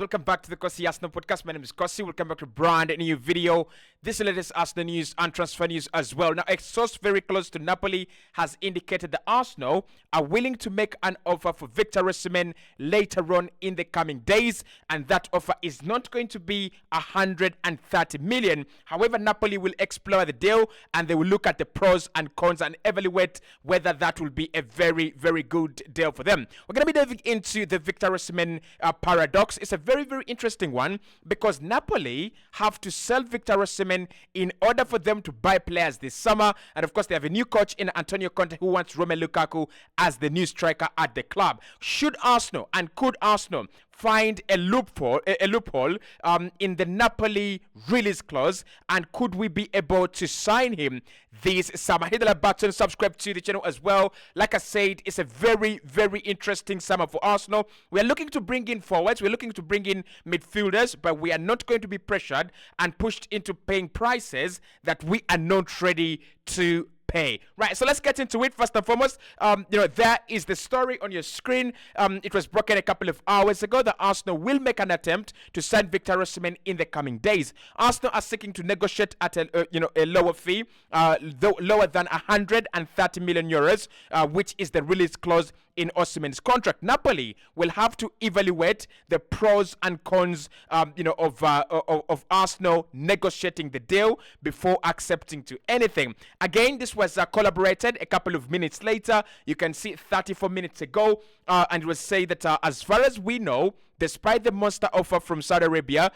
Welcome back to the Cossy Arsenal podcast. My name is Cossy. Welcome back to a brand new video. This is the latest Arsenal news and transfer news as well. Now, a source very close to Napoli has indicated that Arsenal are willing to make an offer for Victor Osimhen later on in the coming days, and that offer is not going to be 130 million. However, Napoli will explore the deal and they will look at the pros and cons and evaluate whether that will be a very, very good deal for them. We're going to be diving into the Victor Osimhen paradox. It's a very interesting one because Napoli have to sell Victor Osimhen in order for them to buy players this summer, and of course they have a new coach in Antonio Conte who wants Romelu Lukaku as the new striker at the club. Should Arsenal and could Arsenal find a loophole in the Napoli release clause, and could we be able to sign him this summer? Hit the like button, subscribe to the channel as well. Like I said, it's a very interesting summer for Arsenal. We are looking to bring in forwards, we're looking to bring in midfielders, but we are not going to be pressured and pushed into paying prices that we are not ready to pay. Right, so let's get into it. First and foremost, there is the story on your screen. It was broken a couple of hours ago that Arsenal will make an attempt to sign Victor Osimhen in the coming days. Arsenal are seeking to negotiate at a lower fee, lower than 130 million euros, which is the release clause in Osimhen's contract. Napoli will have to evaluate the pros and cons, of Arsenal negotiating the deal before accepting to anything. Again, this was collaborated a couple of minutes later. You can see 34 minutes ago, and it was said that as far as we know, despite the monster offer from Saudi Arabia,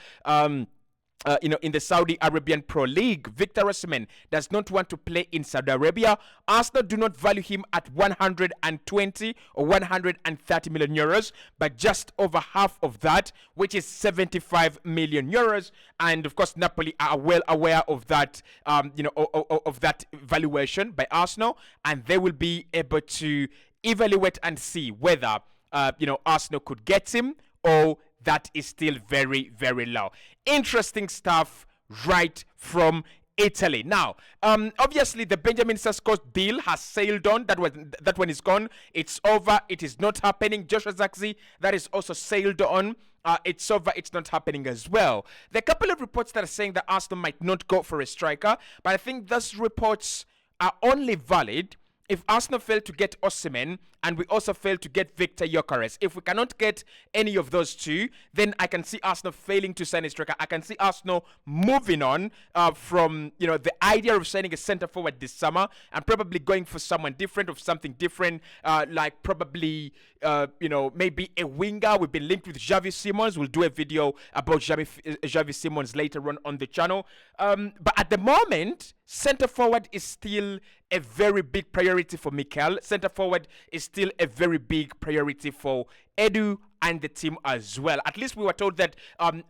in the Saudi Arabian Pro League, Victor Osimhen does not want to play in Saudi Arabia. Arsenal do not value him at 120 or 130 million euros, but just over half of that, which is 75 million euros. And of course, Napoli are well aware of that, of that valuation by Arsenal, and they will be able to evaluate and see whether, Arsenal could get him or that is still very low. Interesting stuff right from Italy. Now, obviously, the Benjamin Sesko deal has sailed on. That one is gone. It's over. It is not happening. Joshua Zirkzee, that is also sailed on. It's over. It's not happening as well. There are a couple of reports that are saying that Arsenal might not go for a striker, but I think those reports are only valid if Arsenal fail to get Osimhen and we also fail to get Victor Gyökeres. If we cannot get any of those two, then I can see Arsenal failing to sign a striker. I can see Arsenal moving on from the idea of signing a centre forward this summer and probably going for someone different, of something different, like probably maybe a winger. We've been linked with Xavi Simons. We'll do a video about Xavi Simons later on the channel. But at the moment, centre forward is still a very big priority for Mikel. Centre forward is still a very big priority for Edu and the team as well. At least we were told that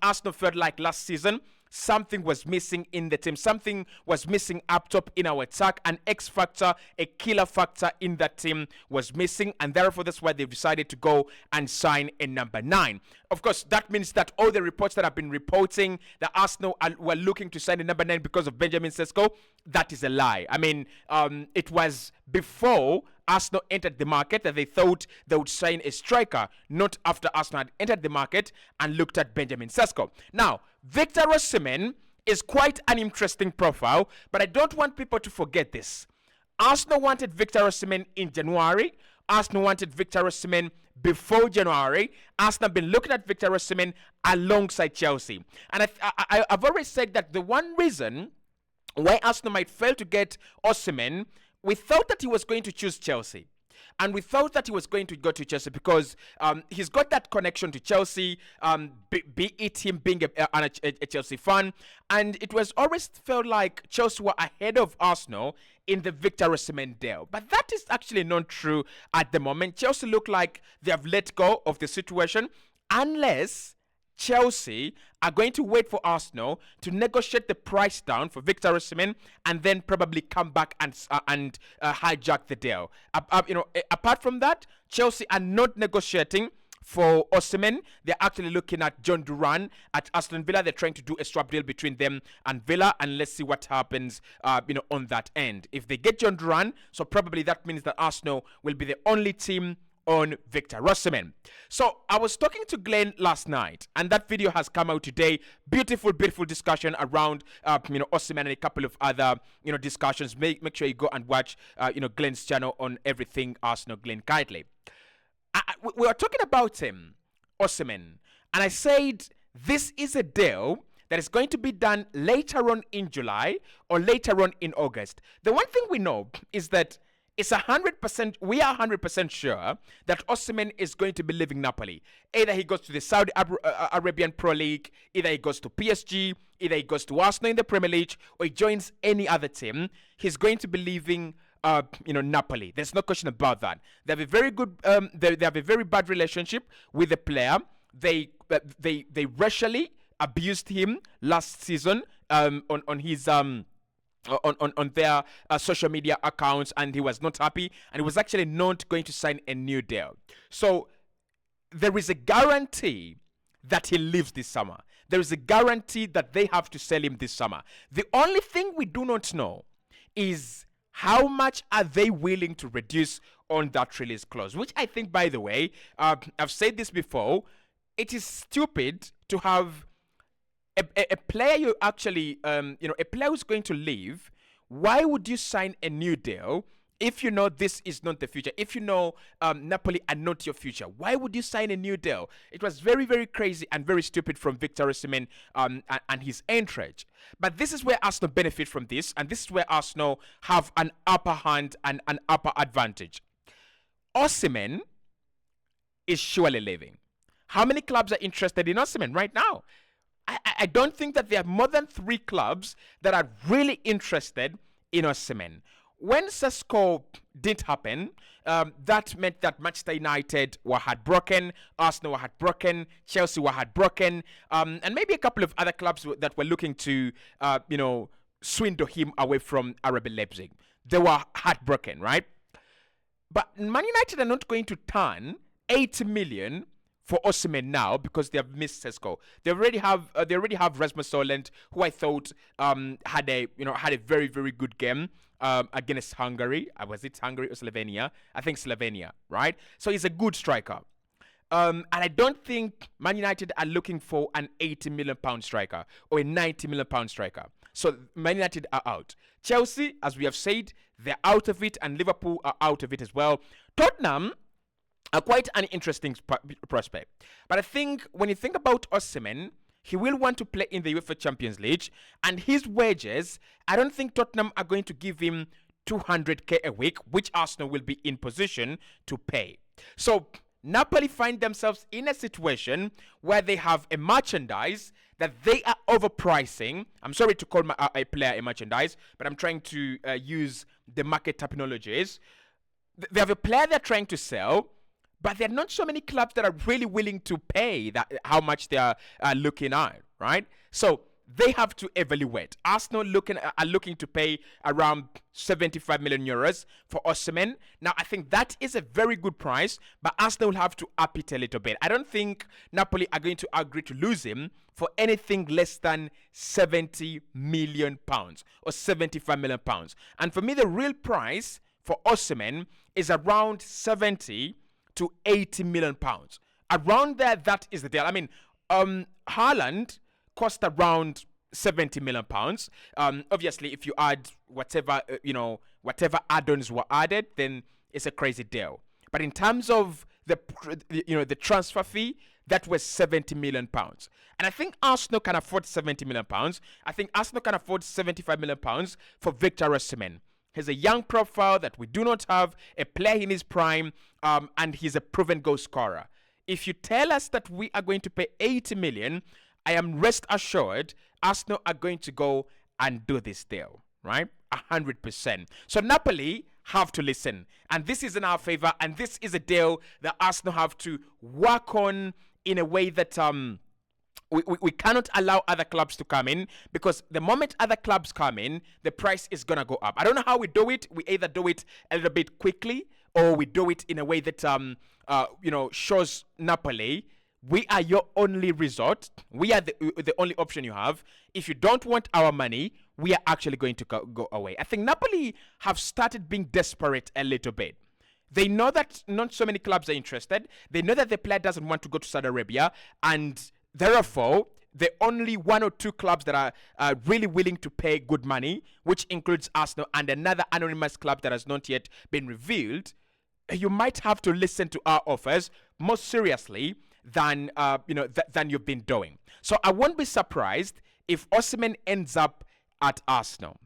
Arsenal felt like last season something was missing in the team. Something was missing up top in our attack. An X factor, a killer factor in that team was missing, and therefore that's why they've decided to go and sign a number 9. Of course, that means that all the reports that have been reporting that Arsenal were looking to sign a number 9 because of Benjamin Sesko, that is a lie. I mean, it was before Arsenal entered the market that they thought they would sign a striker, not after Arsenal had entered the market and looked at Benjamin Sesko. Now, Victor Osimhen is quite an interesting profile, but I don't want people to forget this. Arsenal wanted Victor Osimhen in January. Arsenal wanted Victor Osimhen before January. Arsenal have been looking at Victor Osimhen alongside Chelsea. And I've always said that the one reason why Arsenal might fail to get Osimhen, we thought that he was going to choose Chelsea. And we thought that he was going to go to Chelsea because he's got that connection to Chelsea, be it him being a Chelsea fan. And it was always felt like Chelsea were ahead of Arsenal in the Victor Osimhen deal. But that is actually not true at the moment. Chelsea look like they have let go of the situation unless Chelsea are going to wait for Arsenal to negotiate the price down for Victor Osimhen and then probably come back and hijack the deal. Apart from that, Chelsea are not negotiating for Osimhen. They're actually looking at John Duran at Aston Villa. They're trying to do a swap deal between them and Villa, and let's see what happens on that end. If they get John Duran, so probably that means that Arsenal will be the only team on Victor Osimhen. So I was talking to Glenn last night, and that video has come out today. Beautiful, beautiful discussion around Osimhen and a couple of other discussions. Make sure you go and watch Glenn's channel on everything Arsenal. Glenn kindly. We were talking about him, Osimhen, and I said this is a deal that is going to be done later on in July or later on in August. The one thing we know is that it's 100%, we are 100% sure that Osimhen is going to be leaving Napoli. Either he goes to the Saudi Arabian Pro League, either he goes to PSG, either he goes to Arsenal in the Premier League, or he joins any other team. He's going to be leaving Napoli. There's no question about that. They have a very good, they have a very bad relationship with the player. They racially abused him last season on his on their social media accounts, and he was not happy, and he was actually not going to sign a new deal. So there is a guarantee that he leaves this summer. There is a guarantee that they have to sell him this summer. The only thing we do not know is how much are they willing to reduce on that release clause, which I think, by the way, I've said this before, it is stupid to have a player you actually, a player who's going to leave. Why would you sign a new deal if you know this is not the future? If you know Napoli are not your future, why would you sign a new deal? It was very, very crazy and very stupid from Victor Osimhen and his entourage. But this is where Arsenal benefit from this, and this is where Arsenal have an upper hand and an upper advantage. Osimhen is surely leaving. How many clubs are interested in Osimhen right now? I don't think that there are more than 3 clubs that are really interested in Osimhen. When Sesko didn't happen, that meant that Manchester United were heartbroken, Arsenal were heartbroken, Chelsea were heartbroken, and maybe a couple of other clubs that were looking to, swindle him away from RB Leipzig. They were heartbroken, right? But Man United are not going to turn 80 million for Osimhen now because they have missed Sesko. They already have Rasmus Højlund, who I thought had a very, very good game against Hungary. Was it Hungary or Slovenia? I think Slovenia, right? So he's a good striker. And I don't think Man United are looking for an 80 million pound striker or a 90 million pound striker. So Man United are out. Chelsea, as we have said, they're out of it, and Liverpool are out of it as well. Tottenham are quite an interesting prospect. But I think when you think about Osimhen, he will want to play in the UEFA Champions League, and his wages, I don't think Tottenham are going to give him 200k a week, which Arsenal will be in position to pay. So Napoli find themselves in a situation where they have a merchandise that they are overpricing. I'm sorry to call a player a merchandise, but I'm trying to use the market terminologies. They have a player they're trying to sell, but there are not so many clubs that are really willing to pay that how much they are looking at, right? So they have to evaluate. Arsenal are looking to pay around 75 million euros for Osimhen. Now, I think that is a very good price, but Arsenal will have to up it a little bit. I don't think Napoli are going to agree to lose him for anything less than 70 million pounds or 75 million pounds. And for me, the real price for Osimhen is around 70 to 80 million pounds. Around there, that is the deal. I mean, Haaland cost around 70 million pounds. Obviously, if you add whatever add-ons were added, then it's a crazy deal. But in terms of the transfer fee, that was 70 million pounds. And I think Arsenal can afford 70 million pounds. I think Arsenal can afford 75 million pounds for Victor Osimhen. He's a young profile that we do not have, a player in his prime, and he's a proven goal scorer. If you tell us that we are going to pay 80 million, I am rest assured Arsenal are going to go and do this deal, right? 100%. So Napoli have to listen. And this is in our favor, and this is a deal that Arsenal have to work on in a way that we cannot allow other clubs to come in, because the moment other clubs come in, the price is going to go up. I don't know how we do it. We either do it a little bit quickly, or we do it in a way that shows Napoli, we are your only resort. We are the only option you have. If you don't want our money, we are actually going to go away. I think Napoli have started being desperate a little bit. They know that not so many clubs are interested. They know that the player doesn't want to go to Saudi Arabia, and therefore, the only one or two clubs that are really willing to pay good money, which includes Arsenal and another anonymous club that has not yet been revealed, you might have to listen to our offers more seriously than than you've been doing. So I won't be surprised if Osimhen ends up at Arsenal.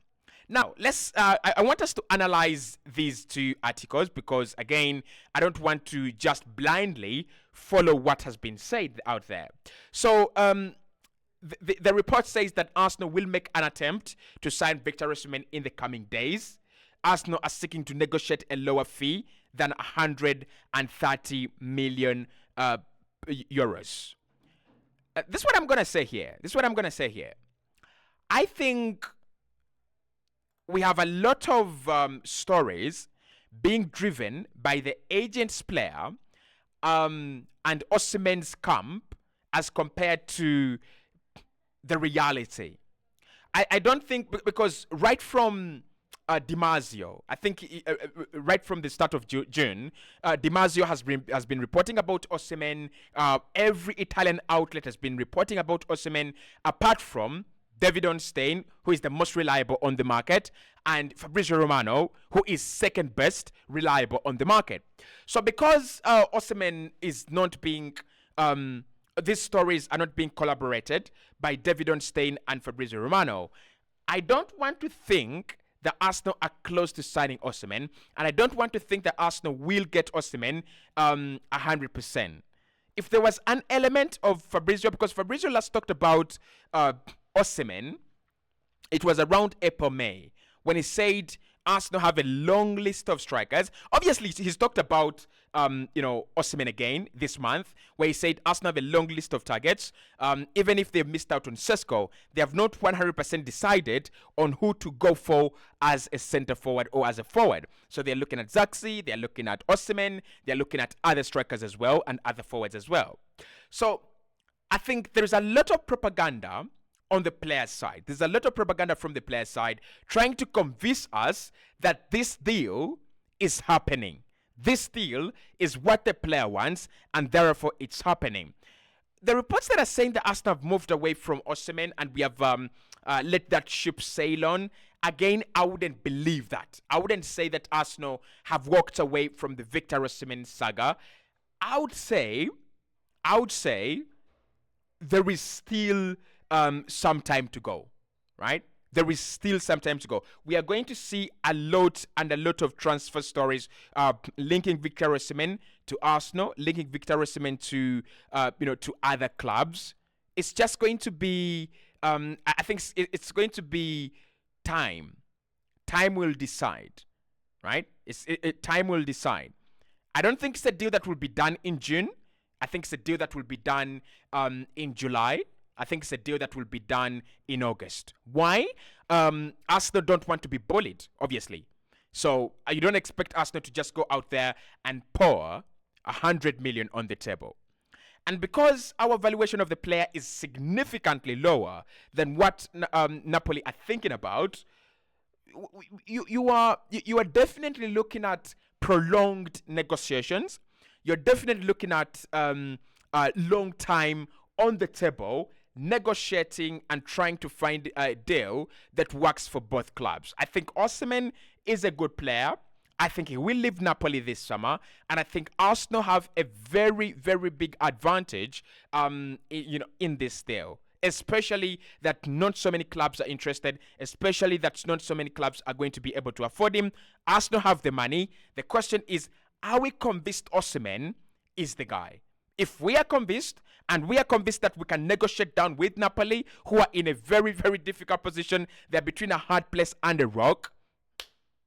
Now, I want us to analyze these two articles because, again, I don't want to just blindly follow what has been said out there. So, the report says that Arsenal will make an attempt to sign Victor Osimhen in the coming days. Arsenal are seeking to negotiate a lower fee than 130 million euros. This is what I'm going to say here. I think we have a lot of stories being driven by the agent's player and Osimhen's camp as compared to the reality. I don't think, because right from Di Marzio, I think right from the start of June, Di Marzio has been reporting about Osimhen. Every Italian outlet has been reporting about Osimhen, apart from David Ornstein, who is the most reliable on the market, and Fabrizio Romano, who is second best reliable on the market. So because Osimhen is not being, these stories are not being collaborated by David Ornstein and Fabrizio Romano, I don't want to think that Arsenal are close to signing Osimhen, and I don't want to think that Arsenal will get Osimhen 100%. If there was an element of Fabrizio, because Fabrizio last talked about Osimhen, it was around April, May, when he said Arsenal have a long list of strikers. Obviously, he's talked about Osimhen again this month, where he said Arsenal have a long list of targets. Even if they've missed out on Sesko, they have not 100% decided on who to go for as a center forward or as a forward. So they're looking at Zaxi, they're looking at Osimhen, they're looking at other strikers as well and other forwards as well. So I think there's a lot of propaganda on the player's side. There's a lot of propaganda from the player's side trying to convince us that this deal is happening. This deal is what the player wants, and therefore it's happening. The reports that are saying that Arsenal have moved away from Osimhen and we have let that ship sail on, again, I wouldn't believe that. I wouldn't say that Arsenal have walked away from the Victor Osimhen saga. I would say there is still some time to go, right? There is still some time to go. We are going to see a lot of transfer stories linking Victor Osimhen to Arsenal, linking Victor Osimhen to to other clubs. It's just going to be I think it's going to be time. Time will decide, right? Time will decide. I don't think it's a deal that will be done in June. I think it's a deal that will be done in July. I think it's a deal that will be done in August. Why? Arsenal don't want to be bullied, obviously. So you don't expect Arsenal to just go out there and pour 100 million on the table. And because our valuation of the player is significantly lower than what Napoli are thinking about, you are definitely looking at prolonged negotiations. You're definitely looking at long time on the table, negotiating and trying to find a deal that works for both clubs. I think Osimhen is a good player. I think he will leave Napoli this summer, and I think Arsenal have a very, very big advantage, in this deal. Especially that not so many clubs are interested, especially that not so many clubs are going to be able to afford him. Arsenal have the money. The question is, are we convinced Osimhen is the guy? If we are convinced, and we are convinced that we can negotiate down with Napoli, who are in a very, very difficult position, they're between a hard place and a rock,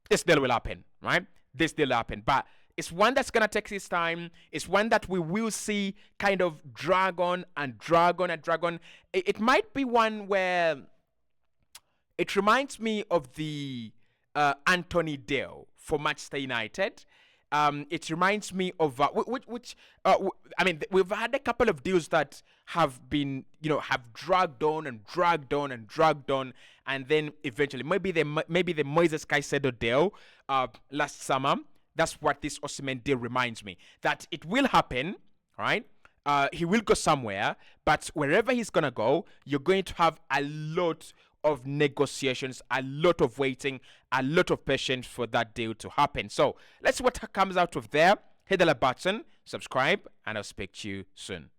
this deal will happen, right? This deal will happen. But it's one that's going to take its time. It's one that we will see kind of drag on and drag on and drag on. It might be one where it reminds me of the Anthony deal for Manchester United. It reminds me of we've had a couple of deals that have been, have dragged on and dragged on and dragged on, and then eventually maybe the Moises Caicedo deal last summer. That's what this Osimhen deal reminds me. That it will happen, right? He will go somewhere, but wherever he's gonna go, you're going to have a lot of negotiations, a lot of waiting, a lot of patience for that deal to happen. So let's see what comes out of there. Hit the like button, subscribe, and I'll speak to you soon.